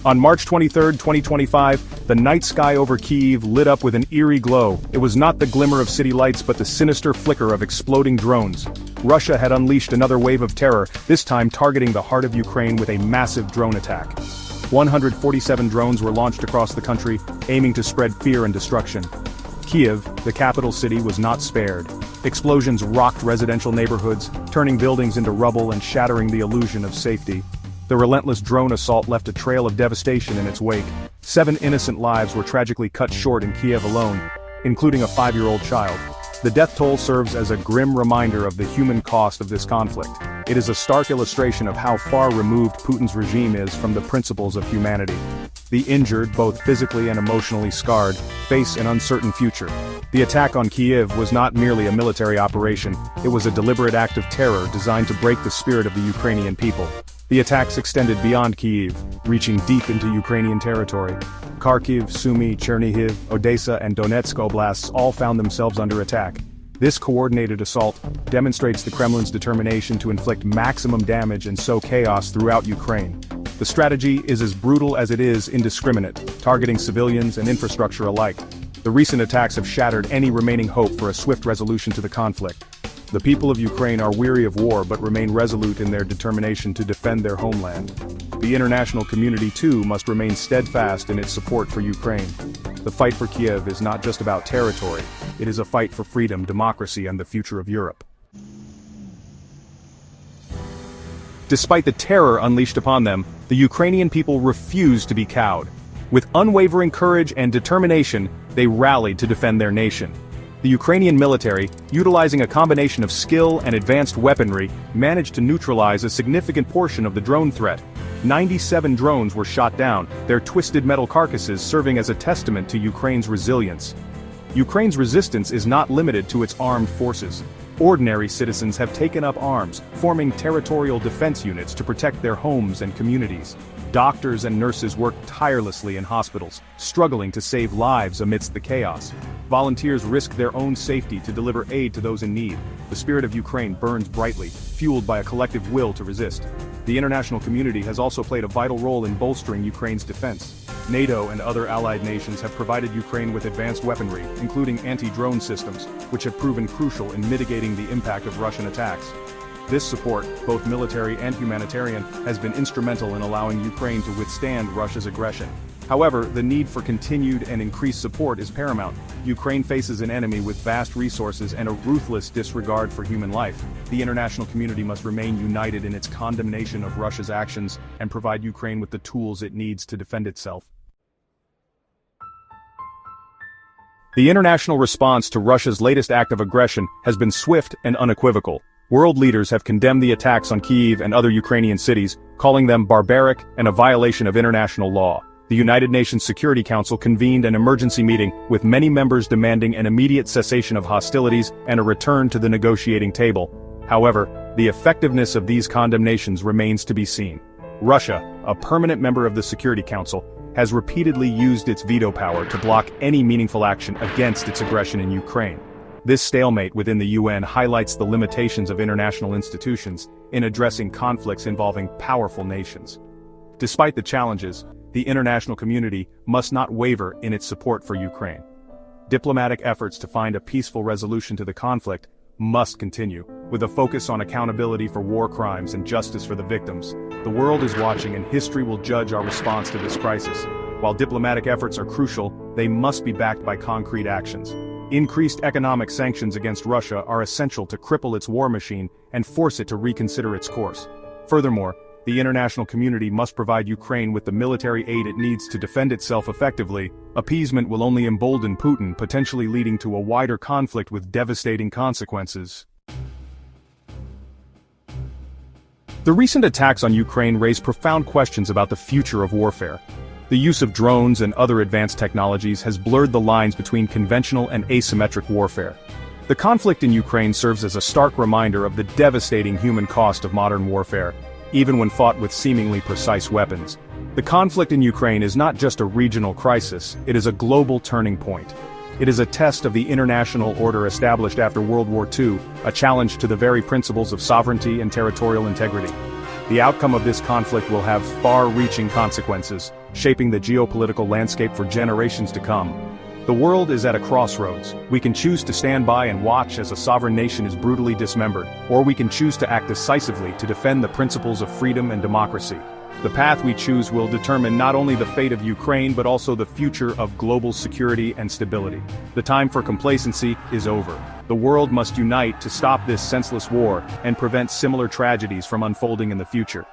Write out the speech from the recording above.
On March 23, 2025, the night sky over Kyiv lit up with an eerie glow. It was not the glimmer of city lights but the sinister flicker of exploding drones. Russia had unleashed another wave of terror, this time targeting the heart of Ukraine with a massive drone attack. 147 drones were launched across the country, aiming to spread fear and destruction. Kyiv, the capital city, was not spared. Explosions rocked residential neighborhoods, turning buildings into rubble and shattering the illusion of safety. The relentless drone assault left a trail of devastation in its wake. 7 innocent lives were tragically cut short in Kyiv alone, including a 5-year-old child. The death toll serves as a grim reminder of the human cost of this conflict. It is a stark illustration of how far removed Putin's regime is from the principles of humanity. The injured, both physically and emotionally scarred, face an uncertain future. The attack on Kyiv was not merely a military operation, it was a deliberate act of terror designed to break the spirit of the Ukrainian people. The attacks extended beyond Kyiv, reaching deep into Ukrainian territory. Kharkiv, Sumy, Chernihiv, Odessa and Donetsk oblasts all found themselves under attack. This coordinated assault demonstrates the Kremlin's determination to inflict maximum damage and sow chaos throughout Ukraine. The strategy is as brutal as it is indiscriminate, targeting civilians and infrastructure alike. The recent attacks have shattered any remaining hope for a swift resolution to the conflict. The people of Ukraine are weary of war but remain resolute in their determination to defend their homeland. The international community too must remain steadfast in its support for Ukraine. The fight for Kyiv is not just about territory, it is a fight for freedom, democracy and the future of Europe. Despite the terror unleashed upon them, the Ukrainian people refused to be cowed. With unwavering courage and determination, they rallied to defend their nation. The Ukrainian military, utilizing a combination of skill and advanced weaponry, managed to neutralize a significant portion of the drone threat. 97 drones were shot down, their twisted metal carcasses serving as a testament to Ukraine's resilience. Ukraine's resistance is not limited to its armed forces. Ordinary citizens have taken up arms, forming territorial defense units to protect their homes and communities. Doctors and nurses work tirelessly in hospitals, struggling to save lives amidst the chaos. Volunteers risk their own safety to deliver aid to those in need. The spirit of Ukraine burns brightly, fueled by a collective will to resist. The international community has also played a vital role in bolstering Ukraine's defense. NATO and other allied nations have provided Ukraine with advanced weaponry, including anti-drone systems, which have proven crucial in mitigating the impact of Russian attacks. This support, both military and humanitarian, has been instrumental in allowing Ukraine to withstand Russia's aggression. However, the need for continued and increased support is paramount. Ukraine faces an enemy with vast resources and a ruthless disregard for human life. The international community must remain united in its condemnation of Russia's actions and provide Ukraine with the tools it needs to defend itself. The international response to Russia's latest act of aggression has been swift and unequivocal. World leaders have condemned the attacks on Kyiv and other Ukrainian cities, calling them barbaric and a violation of international law. The United Nations Security Council convened an emergency meeting, with many members demanding an immediate cessation of hostilities and a return to the negotiating table. However, the effectiveness of these condemnations remains to be seen. Russia, a permanent member of the Security Council, has repeatedly used its veto power to block any meaningful action against its aggression in Ukraine. This stalemate within the UN highlights the limitations of international institutions in addressing conflicts involving powerful nations. Despite the challenges, the international community must not waver in its support for Ukraine. Diplomatic efforts to find a peaceful resolution to the conflict must continue, with a focus on accountability for war crimes and justice for the victims. The world is watching and history will judge our response to this crisis. While diplomatic efforts are crucial, they must be backed by concrete actions. Increased economic sanctions against Russia are essential to cripple its war machine and force it to reconsider its course. Furthermore, the international community must provide Ukraine with the military aid it needs to defend itself effectively. Appeasement will only embolden Putin, potentially leading to a wider conflict with devastating consequences. The recent attacks on Ukraine raise profound questions about the future of warfare. The use of drones and other advanced technologies has blurred the lines between conventional and asymmetric warfare. The conflict in Ukraine serves as a stark reminder of the devastating human cost of modern warfare, even when fought with seemingly precise weapons. The conflict in Ukraine is not just a regional crisis, it is a global turning point. It is a test of the international order established after World War II, a challenge to the very principles of sovereignty and territorial integrity. The outcome of this conflict will have far-reaching consequences, shaping the geopolitical landscape for generations to come. The world is at a crossroads. We can choose to stand by and watch as a sovereign nation is brutally dismembered, or we can choose to act decisively to defend the principles of freedom and democracy. The path we choose will determine not only the fate of Ukraine but also the future of global security and stability. The time for complacency is over. The world must unite to stop this senseless war and prevent similar tragedies from unfolding in the future.